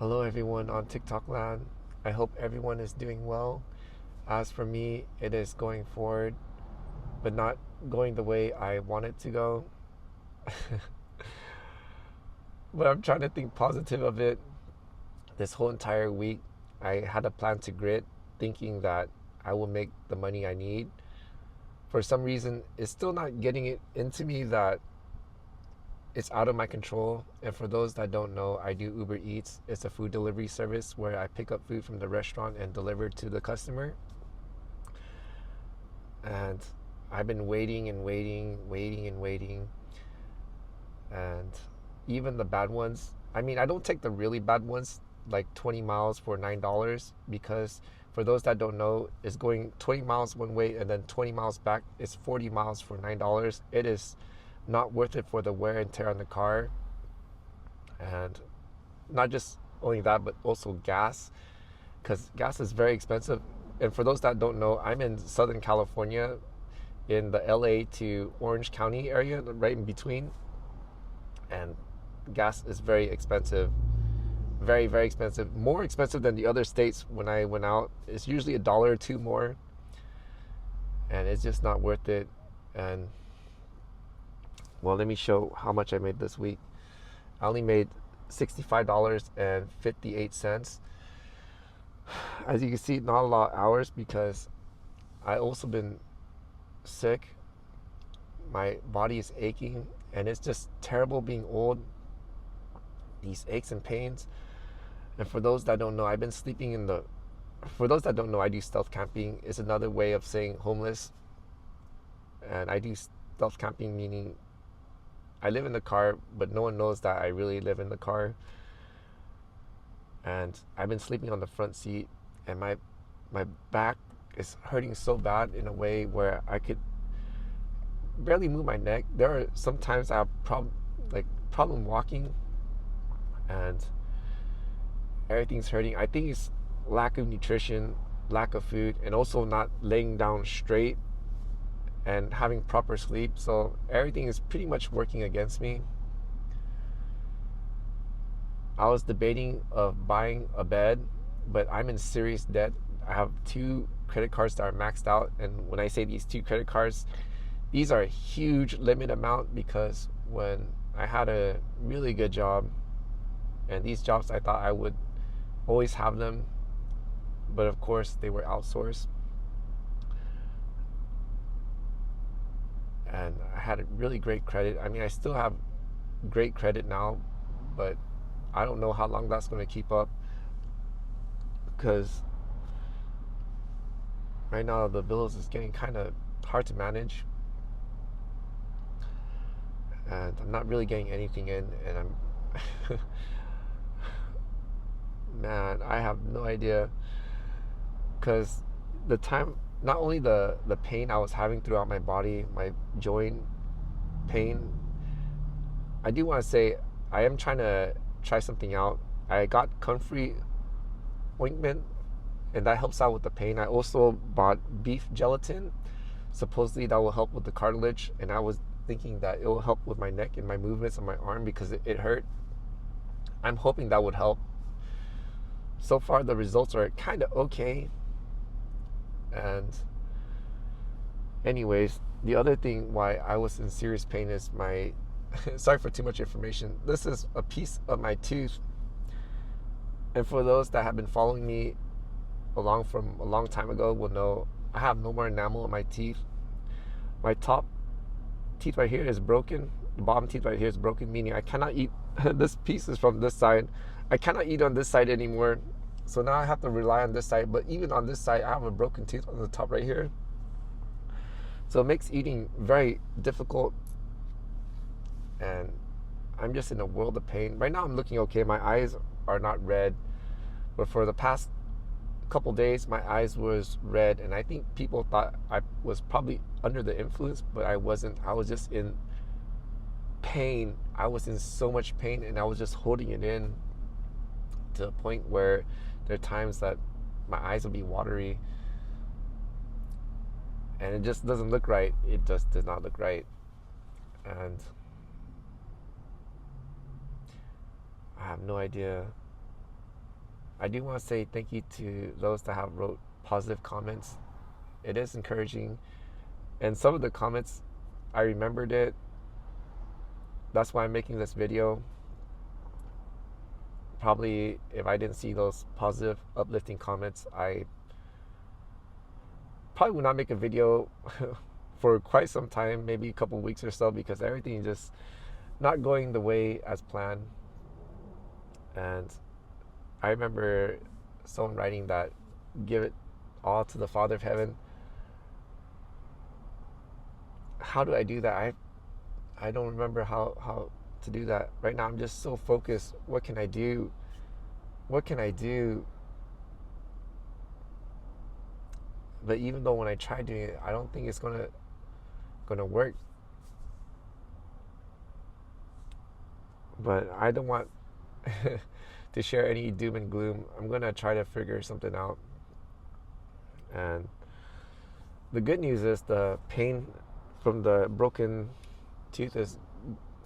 Hello everyone on TikTok land. I hope everyone is doing well. As for me, it is going forward, but not going the way I want it to go. But I'm trying to think positive of it. This whole entire week, I had a plan to grit, thinking that I will make the money I need. For some reason, it's still not getting it into me that it's out of my control. And for those that don't know, I do Uber Eats. It's a food delivery service where I pick up food from the restaurant and deliver it to the customer. And I've been waiting and waiting. And even the bad ones, I mean, I don't take the really bad ones, like 20 miles for $9, because for those that don't know, it's going 20 miles one way and then 20 miles back. It's 40 miles for $9. It is not worth it for the wear and tear on the car. And not just only that, but also gas, because gas is very expensive. And for those that don't know, I'm in Southern California, in the LA to Orange County area, right in between. And gas is very expensive, very expensive, more expensive than the other states. When I went out, it's usually $1 or $2 more, and it's just not worth it. And well, let me show how much I made this week. I only made $65.58. As you can see, not a lot of hours, because I also been sick. My body is aching, and it's just terrible being old. These aches and pains. And for those that don't know, I've been sleeping in the... For those that don't know, I do stealth camping. It's another way of saying homeless. And I do stealth camping, meaning I live in the car, but no one knows that I really live in the car. And I've been sleeping on the front seat, and my back is hurting so bad in a way where I could barely move my neck. There are sometimes I have problem walking, and everything's hurting. I think it's lack of nutrition, lack of food, and also not laying down straight and having proper sleep. So everything is pretty much working against me. I was debating of buying a bed, but I'm in serious debt. I have 2 credit cards that are maxed out, and when I say these 2 credit cards, these are a huge limit amount, because when I had a really good job, and these jobs I thought I would always have them, but of course they were outsourced. And I had a really great credit. I mean, I still have great credit now, but I don't know how long that's going to keep up, because right now the bills is getting kind of hard to manage, and I'm not really getting anything in, and I'm man, I have no idea, because the time, not only the pain I was having throughout my body, my joint pain. I do want to say I am trying to try something out. I got comfrey ointment, and that helps out with the pain. I also bought beef gelatin. Supposedly that will help with the cartilage, and I was thinking that it will help with my neck and my movements on my arm, because it hurt. I'm hoping that would help. So far the results are kind of okay. And anyways, the other thing why I was in serious pain is my sorry for too much information. This is a piece of my tooth. And for those that have been following me along from a long time ago will know I have no more enamel in my teeth. My top teeth right here is broken. The bottom teeth right here is broken, meaning I cannot eat. This piece is from this side. I cannot eat on this side anymore. So now I have to rely on this side. But even on this side, I have a broken tooth on the top right here. So it makes eating very difficult. And I'm just in a world of pain. Right now I'm looking okay. My eyes are not red. But for the past couple days, my eyes was red. And I think people thought I was probably under the influence, but I wasn't. I was just in pain. I was in so much pain, and I was just holding it in to a point where there are times that my eyes will be watery, and it just doesn't look right. It just does not look right. And I have no idea I do want to say thank you to those that have wrote positive comments. It is encouraging, and some of the comments, I remembered it. That's why I'm making this video. Probably if I didn't see those positive, uplifting comments, I probably would not make a video for quite some time, maybe a couple weeks or so, because everything is just not going the way as planned. And I remember someone writing that, give it all to the Father of Heaven. How do I do that? I don't remember how to do that. Right now I'm just so focused. What can I do? What can I do? But even though when I try doing it, I don't think it's gonna work. But I don't want to share any doom and gloom. I'm gonna try to figure something out. And the good news is the pain from the broken tooth is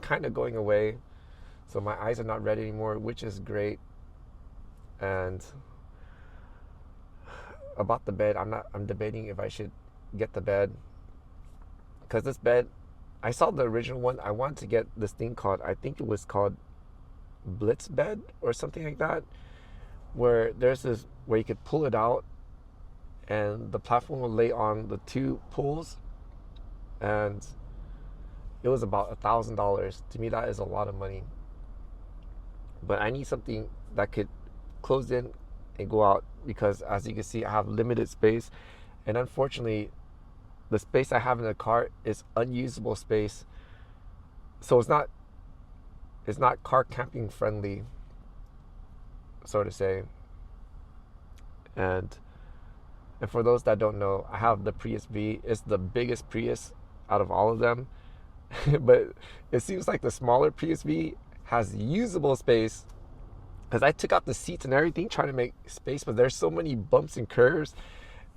kind of going away. So my eyes are not red anymore, which is great. And about the bed, I'm debating if I should get the bed, because this bed, I saw the original one. I wanted to get this thing called, I think it was called Blitz bed or something like that, where there's this where you could pull it out and the platform will lay on the two pulls, and it was about $1,000. To me, that is a lot of money. But I need something that could close in and go out, because as you can see, I have limited space, and unfortunately the space I have in the car is unusable space. So it's not car camping friendly, so to say. And for those that don't know, I have the Prius V. It's the biggest Prius out of all of them. But it seems like the smaller Prius V has usable space, because I took out the seats and everything trying to make space, but there's so many bumps and curves,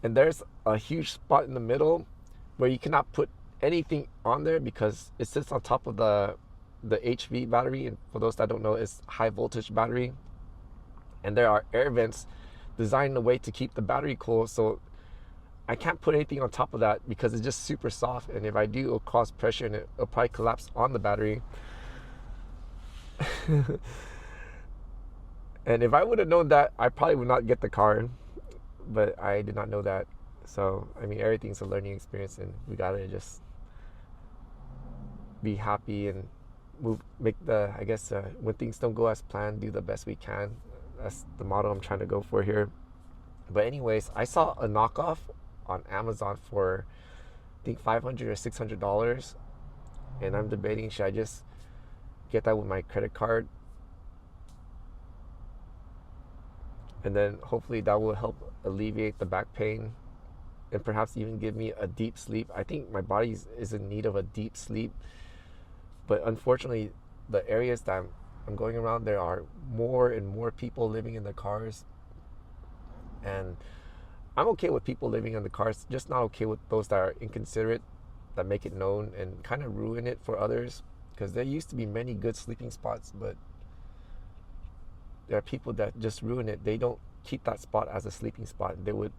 and there's a huge spot in the middle where you cannot put anything on there because it sits on top of the HV battery. And for those that don't know, it's high voltage battery, and there are air vents designed in a way to keep the battery cool. So I can't put anything on top of that because it's just super soft, and if I do, it'll cause pressure and it'll probably collapse on the battery. And if I would have known that, I probably would not get the car, but I did not know that. So I mean, everything's a learning experience, and we gotta just be happy and make the, I guess, when things don't go as planned, do the best we can. That's the motto I'm trying to go for here. But anyways, I saw a knockoff on Amazon for, I think, $500 or $600, and I'm debating, should I just get that with my credit card, and then hopefully that will help alleviate the back pain and perhaps even give me a deep sleep. I think my body is in need of a deep sleep, but unfortunately the areas that I'm going around, there are more and more people living in the cars, and I'm okay with people living in the cars, just not okay with those that are inconsiderate, that make it known and kind of ruin it for others, because there used to be many good sleeping spots, but there are people that just ruin it. They don't keep that spot as a sleeping spot. They would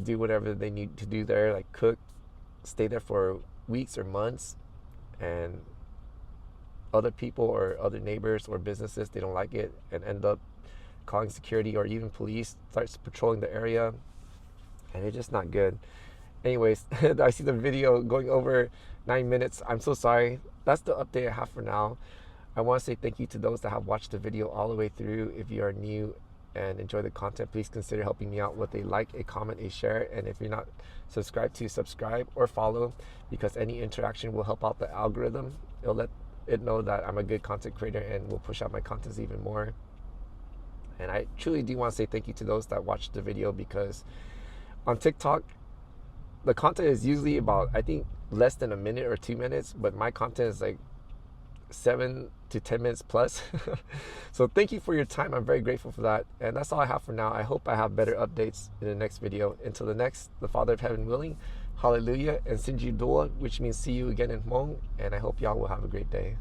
do whatever they need to do there, like cook, stay there for weeks or months, and other people or other neighbors or businesses, they don't like it and end up calling security or even police, starts patrolling the area, and it's just not good. Anyways, I see the video going over 9 minutes. I'm so sorry. That's the update I have for now. I want to say thank you to those that have watched the video all the way through. If you are new and enjoy the content, please consider helping me out with a like, a comment, a share, and if you're not subscribed, to subscribe or follow, because any interaction will help out the algorithm. It'll let it know that I'm a good content creator and will push out my contents even more. And I truly do want to say thank you to those that watched the video, because on TikTok, the content is usually about, I think, less than a minute or 2 minutes, but my content is like 7 to 10 minutes plus. So thank you for your time. I'm very grateful for that. And that's all I have for now. I hope I have better updates in the next video. Until the next, the Father of Heaven willing, hallelujah, and Sinji Dua, which means see you again in Hmong. And I hope y'all will have a great day.